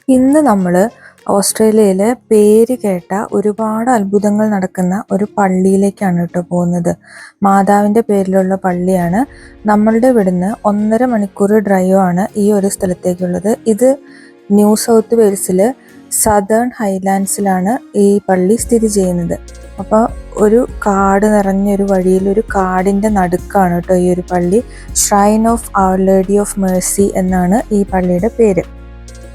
ഇന്ന് നമ്മൾ ഓസ്ട്രേലിയയിലെ പേര് കേട്ട ഒരുപാട് അത്ഭുതങ്ങൾ നടക്കുന്ന ഒരു പള്ളിയിലേക്കാണ് കേട്ടോ പോകുന്നത്. മാതാവിൻ്റെ പേരിലുള്ള പള്ളിയാണ്. നമ്മളുടെ ഇവിടുന്ന് 1.5 മണിക്കൂർ ഡ്രൈവ് ആണ് ഈ ഒരു സ്ഥലത്തേക്കുള്ളത്. ഇത് ന്യൂ സൗത്ത് വെയിൽസിൽ സദേൺ ഹൈലാൻഡ്സിലാണ് ഈ പള്ളി സ്ഥിതി ചെയ്യുന്നത്. അപ്പോൾ ഒരു കാട് നിറഞ്ഞൊരു വഴിയിൽ ഒരു കാടിൻ്റെ നടുക്കാണ് കേട്ടോ ഈ ഒരു പള്ളി. Shrine of Our Lady of Mercy എന്നാണ് ഈ പള്ളിയുടെ പേര്.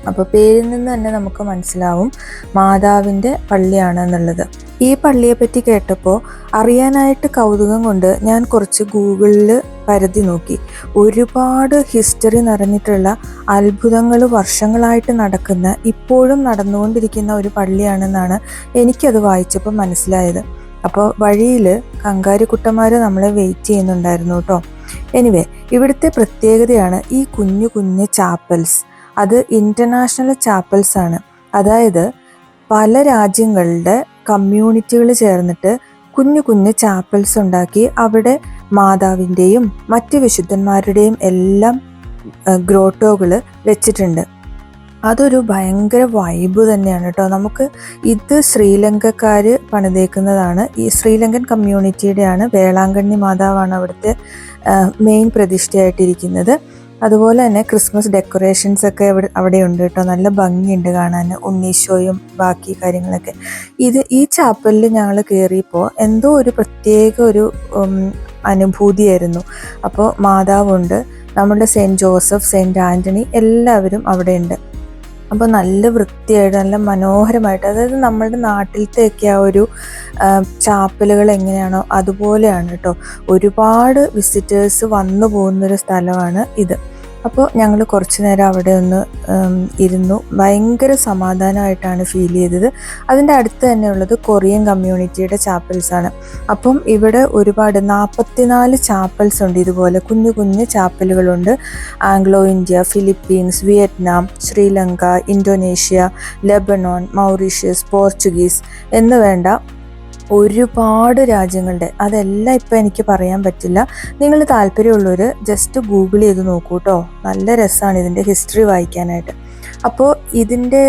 അപ്പോൾ പേരിൽ നിന്ന് തന്നെ നമുക്ക് മനസ്സിലാവും മാതാവിൻ്റെ പള്ളിയാണ് എന്നുള്ളത്. ഈ പള്ളിയെ പറ്റി കേട്ടപ്പോൾ അറിയാനായിട്ട് കൗതുകം കൊണ്ട് ഞാൻ കുറച്ച് ഗൂഗിളിൽ പരതി നോക്കി. ഒരുപാട് ഹിസ്റ്ററി നിറഞ്ഞിട്ടുള്ള അത്ഭുതങ്ങൾ വർഷങ്ങളായിട്ട് നടക്കുന്ന, ഇപ്പോഴും നടന്നുകൊണ്ടിരിക്കുന്ന ഒരു പള്ളിയാണെന്നാണ് എനിക്കത് വായിച്ചപ്പോൾ മനസ്സിലായത്. അപ്പോൾ വഴിയിൽ കങ്കാരുക്കുട്ടന്മാർ നമ്മളെ വെയിറ്റ് ചെയ്യുന്നുണ്ടായിരുന്നു കേട്ടോ. എനിവേ, ഇവിടുത്തെ പ്രത്യേകതയാണ് ഈ കുഞ്ഞു കുഞ്ഞു ചാപ്പൽസ്. അത് ഇൻ്റർനാഷണൽ ചാപ്പൽസ് ആണ്. അതായത് പല രാജ്യങ്ങളുടെ കമ്മ്യൂണിറ്റികൾ ചേർന്നിട്ട് കുഞ്ഞു കുഞ്ഞു ചാപ്പൽസ് ഉണ്ടാക്കി അവിടെ മാതാവിൻ്റെയും മറ്റ് വിശുദ്ധന്മാരുടെയും എല്ലാം ഗ്രോട്ടോകൾ വെച്ചിട്ടുണ്ട്. അതൊരു ഭയങ്കര വൈബ് തന്നെയാണ് കേട്ടോ. നമുക്ക് ഇത് ശ്രീലങ്കക്കാർ പണിതേക്കുന്നതാണ്. ഈ ശ്രീലങ്കൻ കമ്മ്യൂണിറ്റിയുടെയാണ്. വേളാങ്കണ്ണി മാതാവാണ് അവിടുത്തെ മെയിൻ പ്രതിഷ്ഠയായിട്ടിരിക്കുന്നത്. അതുപോലെ തന്നെ ക്രിസ്മസ് ഡെക്കറേഷൻസ് ഒക്കെ അവിടെ ഉണ്ട് കേട്ടോ. നല്ല ഭംഗിയുണ്ട് കാണാൻ, ഉണ്ണീശോയും ബാക്കി കാര്യങ്ങളൊക്കെ. ഈ ചാപ്പലിൽ ഞങ്ങൾ കയറിയപ്പോൾ എന്തോ ഒരു പ്രത്യേക ഒരു അനുഭൂതിയായിരുന്നു. അപ്പോൾ മാതാവുണ്ട്, നമ്മുടെ സെൻറ്റ് ജോസഫ്, സെൻറ്റ് ആൻ്റണി എല്ലാവരും അവിടെ ഉണ്ട്. അപ്പോൾ നല്ല വൃത്തിയായിട്ട് നല്ല മനോഹരമായിട്ട്, അതായത് നമ്മളുടെ നാട്ടിലത്തെയൊക്കെ ആ ഒരു ചാപ്പലുകൾ എങ്ങനെയാണോ അതുപോലെയാണ് കേട്ടോ. ഒരുപാട് വിസിറ്റേഴ്സ് വന്നു പോകുന്നൊരു സ്ഥലമാണ് ഇത്. അപ്പോൾ ഞങ്ങൾ കുറച്ച് നേരം അവിടെ ഒന്ന് ഇരുന്നു. ഭയങ്കര സമാധാനമായിട്ടാണ് ഫീൽ ചെയ്തത്. അതിൻ്റെ അടുത്ത് തന്നെ ഉള്ളത് കൊറിയൻ കമ്മ്യൂണിറ്റിയുടെ ചാപ്പൽസാണ്. അപ്പം ഇവിടെ ഒരുപാട് 44 ചാപ്പൽസ് ഉണ്ട്. ഇതുപോലെ കുഞ്ഞു കുഞ്ഞു ചാപ്പലുകളുണ്ട്. Anglo India, Philippines, Vietnam, Sri Lanka, Indonesia, Lebanon, Mauritius, Portuguese എന്ന് വേണ്ട ഒരുപാട് രാജ്യങ്ങളുടെ. അതെല്ലാം ഇപ്പം എനിക്ക് പറയാൻ പറ്റില്ല. നിങ്ങൾ താല്പര്യമുള്ളവർ ജസ്റ്റ് ഗൂഗിൾ ചെയ്ത് നോക്കൂ കേട്ടോ. നല്ല രസമാണ് ഇതിൻ്റെ ഹിസ്റ്ററി വായിക്കാനായിട്ട്. അപ്പോൾ ഇതിൻ്റെ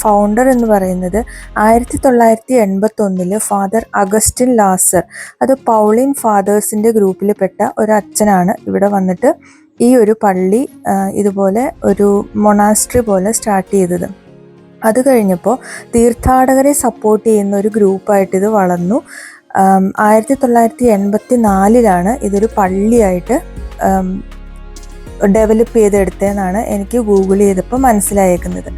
ഫൗണ്ടർ എന്ന് പറയുന്നത് 1981 ഫാദർ അഗസ്റ്റിൻ ലാസർ, അത് പൗളിൻ ഫാദേഴ്സിൻ്റെ ഗ്രൂപ്പിൽപ്പെട്ട ഒരു അച്ഛനാണ് ഇവിടെ വന്നിട്ട് ഈ ഒരു പള്ളി ഇതുപോലെ ഒരു മൊണാസ്ട്രി പോലെ സ്റ്റാർട്ട് ചെയ്തത്. അത് കഴിഞ്ഞപ്പോൾ തീർത്ഥാടകരെ സപ്പോർട്ട് ചെയ്യുന്ന ഒരു ഗ്രൂപ്പായിട്ട് ഇത് വളർന്നു. 1984 ഇതൊരു പള്ളിയായിട്ട് ഡെവലപ്പ് ചെയ്തെടുത്തതെന്നാണ് എനിക്ക് ഗൂഗിൾ ചെയ്തപ്പോൾ മനസ്സിലായേക്കുന്നത്.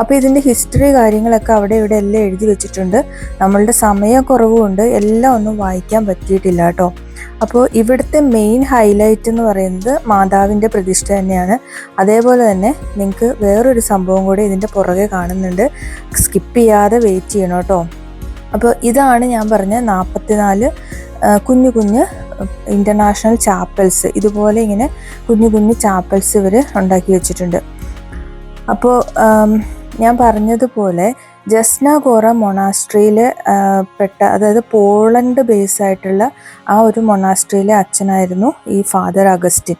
അപ്പോൾ ഇതിൻ്റെ ഹിസ്റ്ററി കാര്യങ്ങളൊക്കെ അവിടെ ഇവിടെ എല്ലാം എഴുതി വെച്ചിട്ടുണ്ട്. നമ്മളുടെ സമയക്കുറവുകൊണ്ട് എല്ലാം ഒന്നും വായിക്കാൻ പറ്റിയിട്ടില്ല കേട്ടോ. അപ്പോൾ ഇവിടുത്തെ മെയിൻ ഹൈലൈറ്റ് എന്ന് പറയുന്നത് മാതാവിൻ്റെ പ്രതിഷ്ഠ തന്നെയാണ്. അതേപോലെ തന്നെ നിങ്ങൾക്ക് വേറൊരു സംഭവം കൂടി ഇതിൻ്റെ പുറകെ കാണുന്നുണ്ട്. സ്കിപ്പ് ചെയ്യാതെ വെയിറ്റ് ചെയ്യണം കേട്ടോ. അപ്പോൾ ഇതാണ് ഞാൻ പറഞ്ഞ 44 കുഞ്ഞു കുഞ്ഞ് ഇൻ്റർനാഷണൽ ചാപ്പൽസ്. ഇതുപോലെ ഇങ്ങനെ കുഞ്ഞു കുഞ്ഞു ചാപ്പൽസ് ഇവർ ഉണ്ടാക്കി വെച്ചിട്ടുണ്ട്. അപ്പോൾ ഞാൻ പറഞ്ഞതുപോലെ ജസ്നാഗോറ മൊണാസ്ട്രിയിൽ പെട്ട, അതായത് പോളണ്ട് ബേസ് ആയിട്ടുള്ള ആ ഒരു മൊണാസ്ട്രിയിലെ അച്ഛനായിരുന്നു ഈ ഫാദർ അഗസ്റ്റിൻ.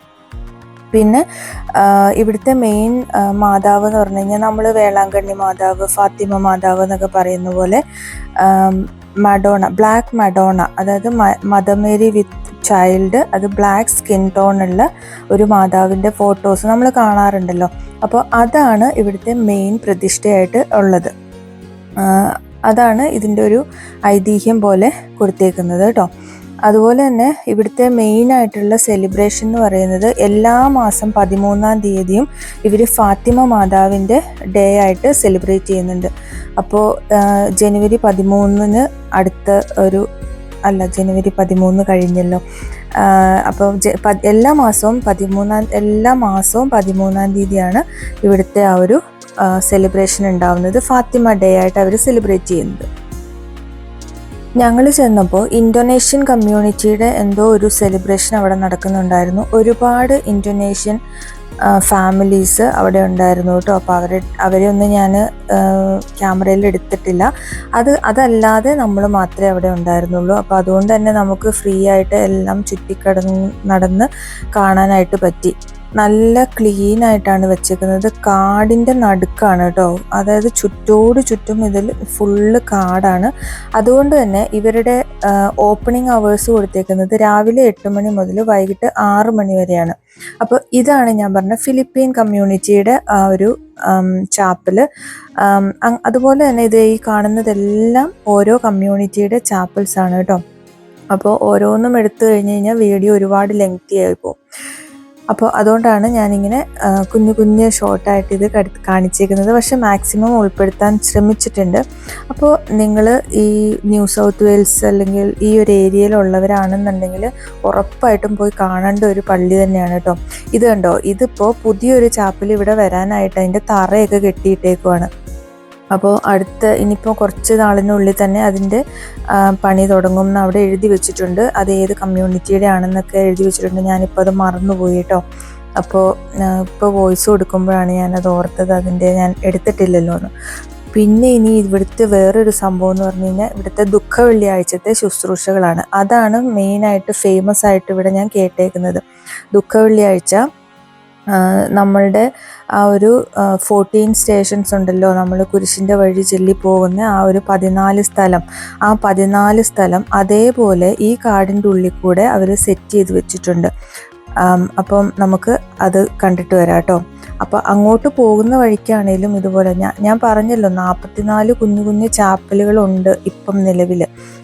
പിന്നെ ഇവിടുത്തെ മെയിൻ മാതാവ് എന്ന് പറഞ്ഞു കഴിഞ്ഞാൽ നമ്മൾ വേളാങ്കണ്ണി മാതാവ്, ഫാത്തിമ മാതാവ് എന്നൊക്കെ പറയുന്ന പോലെ മഡോണ, ബ്ലാക്ക് മഡോണ, അതായത് മദർ മേരി വിത്ത് ചൈൽഡ്, അത് ബ്ലാക്ക് സ്കിൻ ടോണുള്ള ഒരു മാതാവിൻ്റെ ഫോട്ടോസ് നമ്മൾ കാണാറുണ്ടല്ലോ. അപ്പോൾ അതാണ് ഇവിടുത്തെ മെയിൻ പ്രതിഷ്ഠയായിട്ട് ഉള്ളത്. അതാണ് ഇതിൻ്റെ ഒരു ഐതിഹ്യം പോലെ കൊടുത്തേക്കുന്നത് കേട്ടോ. അതുപോലെ തന്നെ ഇവിടുത്തെ മെയിനായിട്ടുള്ള സെലിബ്രേഷൻ എന്ന് പറയുന്നത് എല്ലാ മാസം 13-ാം തീയതിയും ഇവർ ഫാത്തിമ മാതാവിൻ്റെ ഡേ ആയിട്ട് സെലിബ്രേറ്റ് ചെയ്യുന്നുണ്ട്. അപ്പോൾ ജനുവരി 13 അടുത്ത ഒരു ജനുവരി 13 കഴിഞ്ഞല്ലോ. അപ്പോൾ എല്ലാ മാസവും 13-ാം തീയതിയാണ് ഇവിടുത്തെ ആ ഒരു സെലിബ്രേഷൻ ഉണ്ടാവുന്നത്. ഫാത്തിമ ഡേ ആയിട്ട് അവർ സെലിബ്രേറ്റ് ചെയ്യുന്നത്. ഞങ്ങൾ ചെന്നപ്പോൾ ഇന്തോനേഷ്യൻ കമ്മ്യൂണിറ്റിയുടെ എന്തോ ഒരു സെലിബ്രേഷൻ അവിടെ നടക്കുന്നുണ്ടായിരുന്നു. ഒരുപാട് ഇന്തോനേഷ്യൻ ഫാമിലീസ് അവിടെ ഉണ്ടായിരുന്നു കേട്ടോ. അപ്പോൾ അവരെ ഒന്നും ഞാൻ ക്യാമറയിൽ എടുത്തിട്ടില്ല. അതല്ലാതെ നമ്മൾ മാത്രമേ അവിടെ ഉണ്ടായിരുന്നുള്ളൂ. അപ്പോൾ അതുകൊണ്ട് തന്നെ നമുക്ക് ഫ്രീ ആയിട്ട് എല്ലാം നടന്ന് കാണാനായിട്ട് പറ്റി. നല്ല ക്ലീൻ ആയിട്ടാണ് വെച്ചേക്കുന്നത്. കാടിൻ്റെ നടുക്കാണ് കേട്ടോ, അതായത് ചുറ്റോട് ചുറ്റും ഇതിൽ ഫുള്ള് കാടാണ്. അതുകൊണ്ട് തന്നെ ഇവരുടെ ഓപ്പണിംഗ് അവേഴ്സ് കൊടുത്തേക്കുന്നത് രാവിലെ 8 മണി മുതൽ വൈകിട്ട് 6 മണി വരെയാണ്. അപ്പോൾ ഇതാണ് ഞാൻ പറഞ്ഞ ഫിലിപ്പീൻ കമ്മ്യൂണിറ്റിയുടെ ആ ഒരു ചാപ്പല്. അതുപോലെ തന്നെ ഇത് ഈ കാണുന്നതെല്ലാം ഓരോ കമ്മ്യൂണിറ്റിയുടെ ചാപ്പൽസ് ആണ് കേട്ടോ. അപ്പോൾ ഓരോന്നും എടുത്തു കഴിഞ്ഞ് കഴിഞ്ഞാൽ വീഡിയോ ഒരുപാട് ലെങ്തി ആയി പോകും. അപ്പോൾ അതുകൊണ്ടാണ് ഞാനിങ്ങനെ കുഞ്ഞു കുഞ്ഞു ഷോർട്ടായിട്ട് ഇത് കാണിച്ചേക്കുന്നത്. പക്ഷെ മാക്സിമം ഉൾപ്പെടുത്താൻ ശ്രമിച്ചിട്ടുണ്ട്. അപ്പോൾ നിങ്ങൾ ഈ ന്യൂ സൗത്ത് വെയിൽസ് അല്ലെങ്കിൽ ഈ ഒരു ഏരിയയിലുള്ളവരാണെന്നുണ്ടെങ്കിൽ ഉറപ്പായിട്ടും പോയി കാണേണ്ട ഒരു പള്ളി തന്നെയാണ് കേട്ടോ. ഇത് കണ്ടോ, ഇതിപ്പോൾ പുതിയൊരു ചാപ്പൽ ഇവിടെ വരാനായിട്ട് അതിൻ്റെ തറയൊക്കെ കെട്ടിയിട്ടേക്കുവാണ്. അപ്പോൾ ഇനിയിപ്പോൾ കുറച്ച് നാളിനുള്ളിൽ തന്നെ അതിൻ്റെ പണി തുടങ്ങും എന്ന് അവിടെ എഴുതി വെച്ചിട്ടുണ്ട്. അത് ഏത് കമ്മ്യൂണിറ്റിയുടെ ആണെന്നൊക്കെ എഴുതി വെച്ചിട്ടുണ്ട്. ഞാനിപ്പോൾ അത് മറന്നുപോയി കേട്ടോ. അപ്പോൾ ഇപ്പോൾ വോയിസ് കൊടുക്കുമ്പോഴാണ് ഞാനത് ഓർത്തത്, ഞാൻ എടുത്തിട്ടില്ലല്ലോ എന്ന്. പിന്നെ ഇനി ഇവിടുത്തെ വേറൊരു സംഭവം എന്ന് പറഞ്ഞു കഴിഞ്ഞാൽ ഇവിടുത്തെ ദുഃഖ വെള്ളിയാഴ്ചത്തെ ശുശ്രൂഷകളാണ്. അതാണ് മെയിനായിട്ട് ഫേമസ് ആയിട്ട് ഇവിടെ ഞാൻ കേട്ടേക്കുന്നത്. ദുഃഖ വെള്ളിയാഴ്ച നമ്മളുടെ ആ ഒരു 14 സ്റ്റേഷൻസ് ഉണ്ടല്ലോ, നമ്മൾ കുരിശിൻ്റെ വഴി ചൊല്ലി പോകുന്ന ആ ഒരു 14 സ്ഥലം, ആ 14 സ്ഥലം അതേപോലെ ഈ കാടിൻ്റെ ഉള്ളിൽ കൂടെ അവർ സെറ്റ് ചെയ്ത് വെച്ചിട്ടുണ്ട്. അപ്പം നമുക്ക് അത് കണ്ടിട്ട് വരാം കേട്ടോ. അപ്പോൾ അങ്ങോട്ട് പോകുന്ന വഴിക്കാണേലും ഇതുപോലെ ഞാൻ പറഞ്ഞല്ലോ 44 കുഞ്ഞു കുഞ്ഞു ചാപ്പലുകളുണ്ട് ഇപ്പം നിലവിൽ.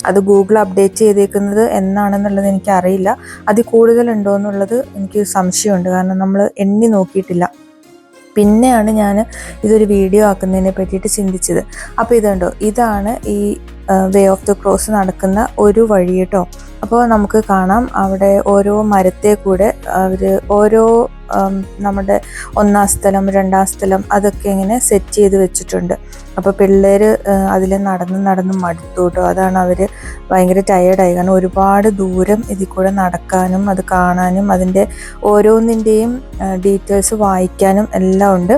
അത് ഗൂഗിൾ അപ്ഡേറ്റ് ചെയ്തേക്കുന്നത് എന്നാണെന്നുള്ളത് എനിക്കറിയില്ല. അതിൽ കൂടുതലുണ്ടോ എന്നുള്ളത് എനിക്ക് സംശയമുണ്ട്, കാരണം നമ്മൾ എണ്ണി നോക്കിയിട്ടില്ല. പിന്നെയാണ് ഞാൻ ഇതൊരു വീഡിയോ ആക്കുന്നതിനെ പറ്റിയിട്ട് ചിന്തിച്ചത്. അപ്പോൾ ഇതുണ്ടോ, ഇതാണ് ഈ വേ ഓഫ് ദ ക്രോസ് നടക്കുന്ന ഒരു വഴി കേട്ടോ. അപ്പോൾ നമുക്ക് കാണാം അവിടെ ഓരോ മരത്തെ കൂടെ അവർ ഓരോ നമ്മുടെ 1-ാം സ്ഥലം 2-ാം സ്ഥലം അതൊക്കെ ഇങ്ങനെ സെറ്റ് ചെയ്ത് വെച്ചിട്ടുണ്ട്. അപ്പോൾ പിള്ളേർ അതിൽ നടന്ന് മടുത്തു കേട്ടോ. അതാണ് അവർ ഭയങ്കര ടയേർഡായി, കാരണം ഒരുപാട് ദൂരം ഇതിൽ കൂടെ നടക്കാനും അത് കാണാനും അതിൻ്റെ ഓരോന്നിൻ്റെയും ഡീറ്റെയിൽസ് വായിക്കാനും എല്ലാം ഉണ്ട്.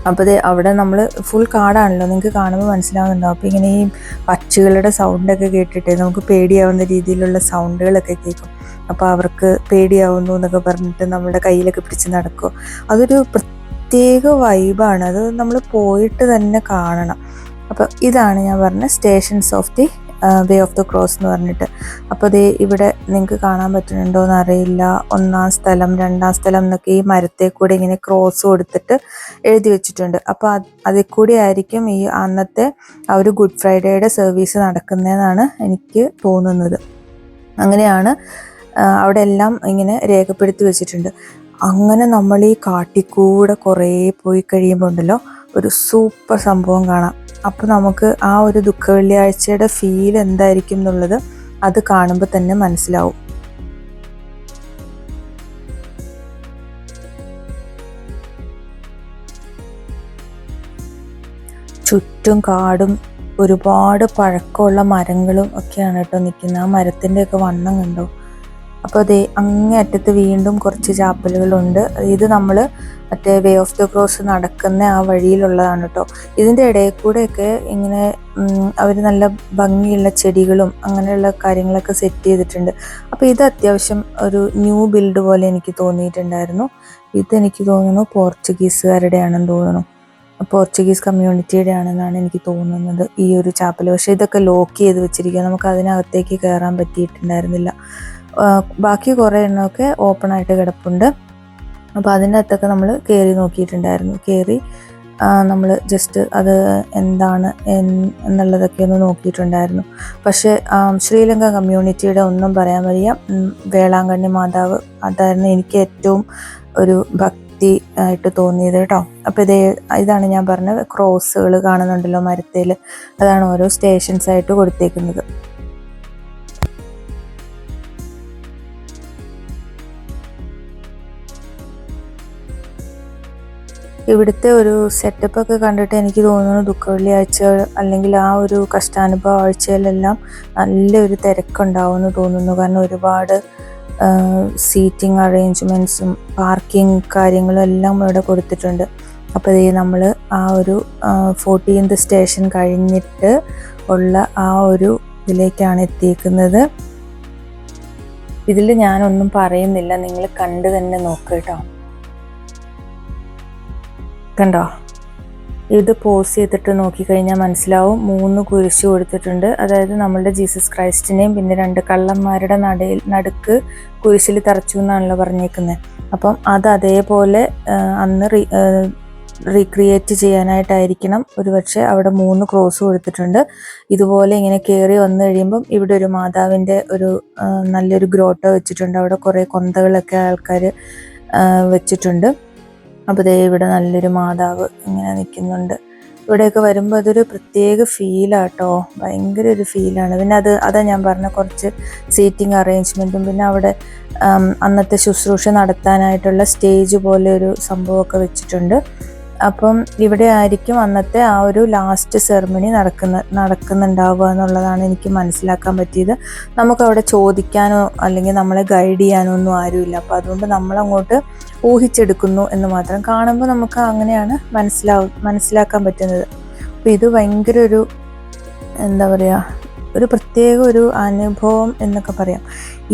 അപ്പോൾ അവിടെ നമ്മൾ ഫുൾ കാടാണല്ലോ, നിങ്ങൾക്ക് കാണുമ്പോൾ മനസ്സിലാവുന്നുണ്ടാവും. അപ്പോൾ ഇങ്ങനെ ഈ പക്ഷികളുടെ സൗണ്ടൊക്കെ കേട്ടിട്ട് നമുക്ക് പേടിയാവുന്ന രീതിയിലുള്ള സൗണ്ടുകളൊക്കെ കേൾക്കും. അപ്പോൾ അവർക്ക് പേടിയാവുന്നു എന്നൊക്കെ പറഞ്ഞിട്ട് നമ്മുടെ കയ്യിലൊക്കെ പിടിച്ച് നടക്കും. അതൊരു പ്രത്യേക വൈബാണ്, അത് നമ്മൾ പോയിട്ട് തന്നെ കാണണം. അപ്പോൾ ഇതാണ് ഞാൻ പറഞ്ഞ stations of the way of the cross എന്ന് പറഞ്ഞിട്ട്. അപ്പോൾ അത് ഇവിടെ നിങ്ങൾക്ക് കാണാൻ പറ്റുന്നുണ്ടോ എന്ന് അറിയില്ല. 1-ാം സ്ഥലം 2-ാം സ്ഥലം എന്നൊക്കെ ഈ മരത്തെ കൂടെ ഇങ്ങനെ ക്രോസ് കൊടുത്തിട്ട് എഴുതി വെച്ചിട്ടുണ്ട്. അപ്പോൾ അതിൽ കൂടി ആയിരിക്കും ഈ അന്നത്തെ ആ ഒരു ഗുഡ് ഫ്രൈഡേയുടെ സർവീസ് നടക്കുന്നതെന്നാണ് എനിക്ക് തോന്നുന്നത്. അങ്ങനെയാണ് അവിടെ എല്ലാം ഇങ്ങനെ രേഖപ്പെടുത്തി വെച്ചിട്ടുണ്ട്. അങ്ങനെ നമ്മൾ ഈ കാട്ടിക്കൂടെ കുറേ പോയി കഴിയുമ്പോൾ ഉണ്ടല്ലോ ഒരു സൂപ്പർ സംഭവം കാണാം. അപ്പോൾ നമുക്ക് ആ ഒരു ദുഃഖ വെള്ളിയാഴ്ചയുടെ ഫീൽ എന്തായിരിക്കും എന്നുള്ളത് അത് കാണുമ്പോൾ തന്നെ മനസ്സിലാവും. ചുറ്റും കാടും ഒരുപാട് പഴക്കമുള്ള മരങ്ങളും ഒക്കെയാണ് കേട്ടോ നിൽക്കുന്നത്. ആ മരത്തിൻ്റെയൊക്കെ വണ്ണം കണ്ടോ. അപ്പോൾ അതേ അങ്ങേ അറ്റത്ത് വീണ്ടും കുറച്ച് ചാപ്പലുകളുണ്ട്. ഇത് നമ്മൾ മറ്റേ വേ ഓഫ് ദ ക്രോസ് നടക്കുന്ന ആ വഴിയിലുള്ളതാണ് കേട്ടോ. ഇതിൻ്റെ ഇടയിൽ കൂടെയൊക്കെ ഇങ്ങനെ അവർ നല്ല ഭംഗിയുള്ള ചെടികളും അങ്ങനെയുള്ള കാര്യങ്ങളൊക്കെ സെറ്റ് ചെയ്തിട്ടുണ്ട്. അപ്പോൾ ഇത് അത്യാവശ്യം ഒരു ന്യൂ ബിൽഡ് പോലെ എനിക്ക് തോന്നിയിട്ടുണ്ടായിരുന്നു. ഇതെനിക്ക് തോന്നുന്നു പോർച്ചുഗീസുകാരുടെ ആണെന്ന് തോന്നുന്നു, പോർച്ചുഗീസ് കമ്മ്യൂണിറ്റിയുടെ ആണെന്നാണ് എനിക്ക് തോന്നുന്നത് ഈ ഒരു ചാപ്പൽ. പക്ഷേ ഇതൊക്കെ ലോക്ക് ചെയ്ത് വെച്ചിരിക്കുക, നമുക്ക് അതിനകത്തേക്ക് കയറാൻ പറ്റിയിട്ടുണ്ടായിരുന്നില്ല. ബാക്കി കുറേ എണ്ണമൊക്കെ ഓപ്പൺ ആയിട്ട് കിടപ്പുണ്ട്. അപ്പോൾ അതിൻ്റെ അകത്തൊക്കെ നമ്മൾ കയറി നോക്കിയിട്ടുണ്ടായിരുന്നു. കയറി നമ്മൾ ജസ്റ്റ് അത് എന്താണ് എന്നുള്ളതൊക്കെ ഒന്ന് നോക്കിയിട്ടുണ്ടായിരുന്നു. പക്ഷേ ശ്രീലങ്ക കമ്മ്യൂണിറ്റിയുടെ ഒന്നും പറയാൻ വയ്യ. വേളാങ്കണ്ണി മാതാവ് അതായിരുന്നു എനിക്ക് ഏറ്റവും ഒരു ഭക്തി ആയിട്ട് തോന്നിയത് കേട്ടോ. അപ്പോൾ ഇതാണ് ഞാൻ പറഞ്ഞ ക്രോസുകൾ കാണുന്നുണ്ടല്ലോ മരത്തേൽ, അതാണ് ഓരോ സ്റ്റേഷൻസ് ആയിട്ട് കൊടുത്തേക്കുന്നത്. ഇവിടുത്തെ ഒരു സെറ്റപ്പൊക്കെ കണ്ടിട്ട് എനിക്ക് തോന്നുന്നു ദുഃഖ വെള്ളിയാഴ്ച അല്ലെങ്കിൽ ആ ഒരു കഷ്ടാനുഭവ ആഴ്ചയിലെല്ലാം നല്ലൊരു തിരക്കുണ്ടാവുമെന്ന് തോന്നുന്നു. കാരണം ഒരുപാട് സീറ്റിംഗ് അറേഞ്ച്മെൻറ്റ്സും പാർക്കിംഗ് കാര്യങ്ങളും എല്ലാം ഇവിടെ കൊടുത്തിട്ടുണ്ട്. അപ്പോൾ നമ്മൾ ആ ഒരു 14th സ്റ്റേഷൻ കഴിഞ്ഞിട്ട് ഉള്ള ആ ഒരു ഇതിലേക്കാണ് എത്തിയിരിക്കുന്നത്. ഇതിൽ ഞാനൊന്നും പറയുന്നില്ല, നിങ്ങൾ കണ്ട് തന്നെ നോക്കുക കേട്ടോ. കണ്ടോ? ഇത് പോസ് ചെയ്തിട്ട് നോക്കിക്കഴിഞ്ഞാൽ മനസ്സിലാവും 3 കുരിശ് കൊടുത്തിട്ടുണ്ട്. അതായത് നമ്മളുടെ ജീസസ് ക്രൈസ്റ്റിനെയും പിന്നെ 2 കള്ളന്മാരുടെ നടുക്ക് കുരിശിൽ തറച്ചു എന്നാണല്ലോ പറഞ്ഞേക്കുന്നത്. അപ്പം അത് അതേപോലെ അന്ന് റീക്രിയേറ്റ് ചെയ്യാനായിട്ടായിരിക്കണം ഒരുപക്ഷെ അവിടെ 3 ക്രോസ് കൊടുത്തിട്ടുണ്ട്. ഇതുപോലെ ഇങ്ങനെ കയറി വന്നു കഴിയുമ്പം ഇവിടെ ഒരു മാതാവിൻ്റെ ഒരു നല്ലൊരു ഗ്രോട്ടോ വെച്ചിട്ടുണ്ട്. അവിടെ കുറേ കൊന്തകളൊക്കെ ആൾക്കാർ വെച്ചിട്ടുണ്ട്. അപ്പോൾ ദേ ഇവിടെ നല്ലൊരു മാതാവ് ഇങ്ങനെ നിൽക്കുന്നുണ്ട്. ഇവിടെയൊക്കെ വരുമ്പോൾ അതൊരു പ്രത്യേക ഫീലാട്ടോ, ഭയങ്കര ഒരു ഫീലാണ്. പിന്നെ അതാ ഞാൻ പറഞ്ഞ കുറച്ച് സീറ്റിംഗ് അറേഞ്ച്മെൻറ്റും പിന്നെ അവിടെ അന്നത്തെ ശുശ്രൂഷ നടത്താനായിട്ടുള്ള സ്റ്റേജ് പോലെ ഒരു സംഭവമൊക്കെ വെച്ചിട്ടുണ്ട്. അപ്പം ഇവിടെ ആയിരിക്കും അന്നത്തെ ആ ഒരു ലാസ്റ്റ് സെറമണി നടക്കുന്നുണ്ടാവുക എന്നുള്ളതാണ് എനിക്ക് മനസ്സിലാക്കാൻ പറ്റിയത്. നമുക്കവിടെ ചോദിക്കാനോ അല്ലെങ്കിൽ നമ്മളെ ഗൈഡ് ചെയ്യാനോ ഒന്നും ആരുമില്ല. അപ്പോൾ അതുകൊണ്ട് നമ്മളങ്ങോട്ട് ഊഹിച്ചെടുക്കുന്നു എന്ന് മാത്രം. കാണുമ്പോൾ നമുക്ക് അങ്ങനെയാണ് മനസ്സിലാക്കാൻ പറ്റുന്നത്. അപ്പോൾ ഇത് ഭയങ്കര ഒരു എന്താ പറയുക, ഒരു പ്രത്യേക ഒരു അനുഭവം എന്നൊക്കെ പറയാം.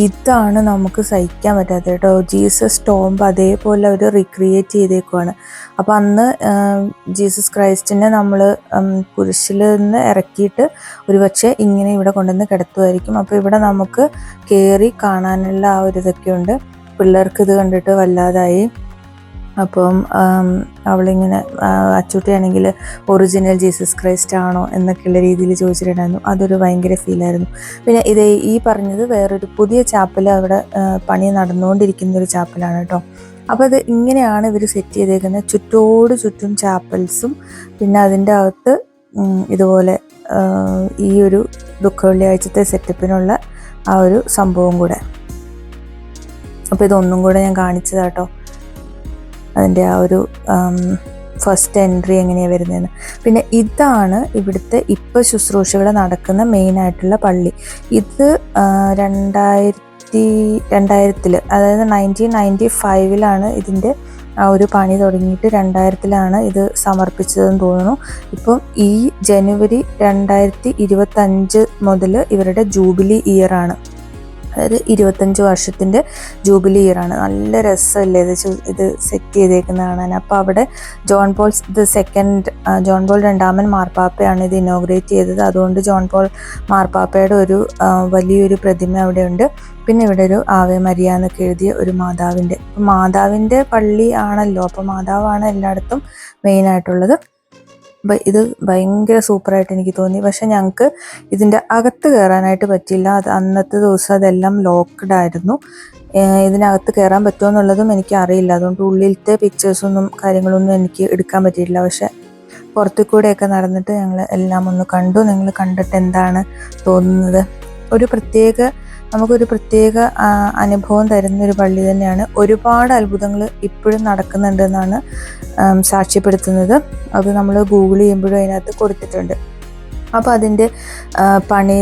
ഇതാണ് നമുക്ക് സഹിക്കാൻ പറ്റാത്തത് കേട്ടോ. ജീസസ് ടോംബ് അതേപോലെ അവർ റീക്രിയേറ്റ് ചെയ്തേക്കുവാണ്. അപ്പോൾ അന്ന് ജീസസ് ക്രൈസ്റ്റിനെ നമ്മൾ കുരിശിൽ നിന്ന് ഇറക്കിയിട്ട് ഒരുപക്ഷെ ഇങ്ങനെ ഇവിടെ കൊണ്ടുവന്ന് കിടത്തുമായിരിക്കും. അപ്പോൾ ഇവിടെ നമുക്ക് കയറി കാണാനുള്ള ആ ഒരു ഇതൊക്കെ ഉണ്ട്. പിള്ളേർക്ക് ഇത് കണ്ടിട്ട് വല്ലാതായി. അപ്പം അവളിങ്ങനെ അച്ചൂട്ടിയാണെങ്കിൽ ഒറിജിനൽ ജീസസ് ക്രൈസ്റ്റ് ആണോ എന്നൊക്കെയുള്ള രീതിയിൽ ചോദിച്ചിട്ടുണ്ടായിരുന്നു. അതൊരു ഭയങ്കര ഫീലായിരുന്നു. പിന്നെ ഈ പറഞ്ഞത് വേറൊരു പുതിയ ചാപ്പൽ അവിടെ പണി നടന്നുകൊണ്ടിരിക്കുന്ന ഒരു ചാപ്പലാണ് കേട്ടോ. അപ്പോൾ അത് ഇങ്ങനെയാണ് ഇവർ സെറ്റ് ചെയ്തേക്കുന്നത്. ചുറ്റും ചാപ്പൽസും പിന്നെ അതിൻ്റെ അകത്ത് ഇതുപോലെ ഈ ഒരു ദുഃഖവെള്ളിയാഴ്ചത്തെ സെറ്റപ്പിനുള്ള ആ ഒരു സംഭവം കൂടെ. അപ്പോൾ ഇതൊന്നും കൂടെ ഞാൻ കാണിച്ചതാട്ടോ, അതിൻ്റെ ആ ഒരു ഫസ്റ്റ് എൻട്രി എങ്ങനെയാണ് വരുന്നതെന്ന്. പിന്നെ ഇതാണ് ഇവിടുത്തെ ഇപ്പോൾ ശുശ്രൂഷകൾ നടക്കുന്ന മെയിനായിട്ടുള്ള പള്ളി. ഇത് 2000 അതായത് 1995 ഇതിൻ്റെ ആ ഒരു പണി തുടങ്ങിയിട്ട് 2000 ഇത് സമർപ്പിച്ചതെന്ന് തോന്നുന്നു. ഇപ്പം ഈ ജനുവരി 2025 മുതൽ ഇവരുടെ ജൂബിലി ഇയറാണ്. അതായത് 25 വർഷത്തിൻ്റെ ജൂബിലി ഇയറാണ്. നല്ല രസമല്ലേ ഇത് സെറ്റ് ചെയ്തേക്കുന്ന കാണാൻ. അപ്പോൾ അവിടെ ജോൺ പോൾ II മാർപ്പാപ്പയാണ് ഇത് ഇനോഗ്രേറ്റ് ചെയ്തത്. അതുകൊണ്ട് ജോൺ പോൾ മാർപ്പാപ്പയുടെ ഒരു വലിയൊരു പ്രതിമ അവിടെയുണ്ട്. പിന്നെ ഇവിടെ ഒരു ആവേ മരിയ എന്നൊക്കെ എഴുതിയ ഒരു മാതാവിൻ്റെ പള്ളി ആണല്ലോ. അപ്പോൾ മാതാവാണ് എല്ലായിടത്തും മെയിനായിട്ടുള്ളത്. അപ്പം ഇത് ഭയങ്കര സൂപ്പറായിട്ട് എനിക്ക് തോന്നി. പക്ഷെ ഞങ്ങൾക്ക് ഇതിൻ്റെ അകത്ത് കയറാനായിട്ട് പറ്റില്ല. അന്നത്തെ ദിവസം അതെല്ലാം ലോക്ക്ഡ് ആയിരുന്നു. ഇതിനകത്ത് കയറാൻ പറ്റുമോ എന്നുള്ളതും എനിക്ക് അറിയില്ല. അതുകൊണ്ട് ഉള്ളിലത്തെ പിക്ചേഴ്സൊന്നും കാര്യങ്ങളൊന്നും എനിക്ക് എടുക്കാൻ പറ്റിയില്ല. പക്ഷെ പുറത്തു കൂടെയൊക്കെ നടന്നിട്ട് ഞങ്ങൾ എല്ലാം ഒന്ന് കണ്ടു. നിങ്ങൾ കണ്ടിട്ട് എന്താണ് തോന്നുന്നത്? നമുക്കൊരു പ്രത്യേക അനുഭവം തരുന്നൊരു പള്ളി തന്നെയാണ്. ഒരുപാട് അത്ഭുതങ്ങൾ ഇപ്പോഴും നടക്കുന്നുണ്ടെന്നാണ് സാക്ഷ്യപ്പെടുത്തുന്നത്. അത് നമ്മൾ ഗൂഗിൾ ചെയ്യുമ്പോഴും അതിനകത്ത് കൊടുത്തിട്ടുണ്ട്. അപ്പോൾ അതിൻ്റെ പണി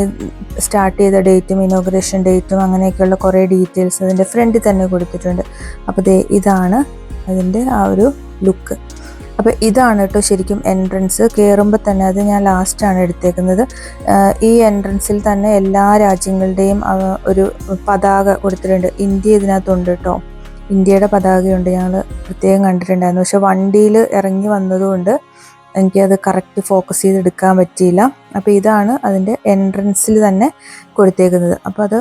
സ്റ്റാർട്ട് ചെയ്ത ഡേറ്റും ഇനോഗ്രേഷൻ ഡേറ്റും അങ്ങനെയൊക്കെയുള്ള കുറേ ഡീറ്റെയിൽസ് അതിൻ്റെ ഫ്രണ്ടിൽ തന്നെ കൊടുത്തിട്ടുണ്ട്. അപ്പോൾ ഇതാണ് അതിൻ്റെ ആ ഒരു ലുക്ക്. അപ്പോൾ ഇതാണ് കേട്ടോ ശരിക്കും എൻട്രൻസ്. കയറുമ്പോൾ തന്നെ അത് ഞാൻ ലാസ്റ്റാണ് എടുത്തേക്കുന്നത്. ഈ എൻട്രൻസിൽ തന്നെ എല്ലാ രാജ്യങ്ങളുടെയും ഒരു പതാക കൊടുത്തിട്ടുണ്ട്. ഇന്ത്യ ഇതിനകത്തുണ്ട് കേട്ടോ. ഇന്ത്യയുടെ പതാകയുണ്ട്. ഞങ്ങൾ പ്രത്യേകം കണ്ടിട്ടുണ്ടായിരുന്നു. പക്ഷെ വണ്ടിയിൽ ഇറങ്ങി വന്നതുകൊണ്ട് എനിക്കത് കറക്റ്റ് ഫോക്കസ് ചെയ്തെടുക്കാൻ പറ്റിയില്ല. അപ്പോൾ ഇതാണ് അതിൻ്റെ എൻട്രൻസിൽ തന്നെ കൊടുത്തേക്കുന്നത്. അപ്പോൾ അത്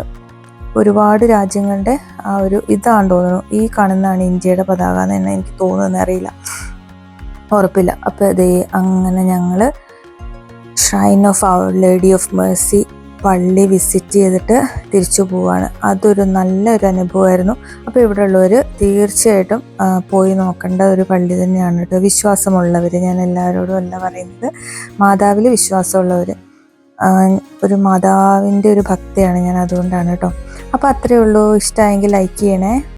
ഒരുപാട് രാജ്യങ്ങളുടെ ആ ഒരു ഇതാണെന്ന് തോന്നുന്നു. ഈ കാണുന്നതാണ് ഇന്ത്യയുടെ പതാക എന്ന് തന്നെ എനിക്ക് തോന്നുന്നത്, അറിയില്ല, ഉറപ്പില്ല. അപ്പോൾ അങ്ങനെ ഞങ്ങൾ Shrine of Our Lady of Mercy പള്ളി വിസിറ്റ് ചെയ്തിട്ട് തിരിച്ചു പോവാണ്. അതൊരു നല്ലൊരു അനുഭവമായിരുന്നു. അപ്പോൾ ഇവിടെ ഉള്ളവർ തീർച്ചയായിട്ടും പോയി നോക്കേണ്ട ഒരു പള്ളി തന്നെയാണ് കേട്ടോ. വിശ്വാസമുള്ളവർ, ഞാൻ എല്ലാവരോടും അല്ല പറയുന്നത്, മാതാവിൽ വിശ്വാസമുള്ളവർ, ഒരു മാതാവിൻ്റെ ഒരു ഭക്തയാണ് ഞാൻ, അതുകൊണ്ടാണ് കേട്ടോ. അപ്പോൾ അത്രയേ ഉള്ളൂ. ഇഷ്ടമായെങ്കിൽ ലൈക്ക് ചെയ്യണേ.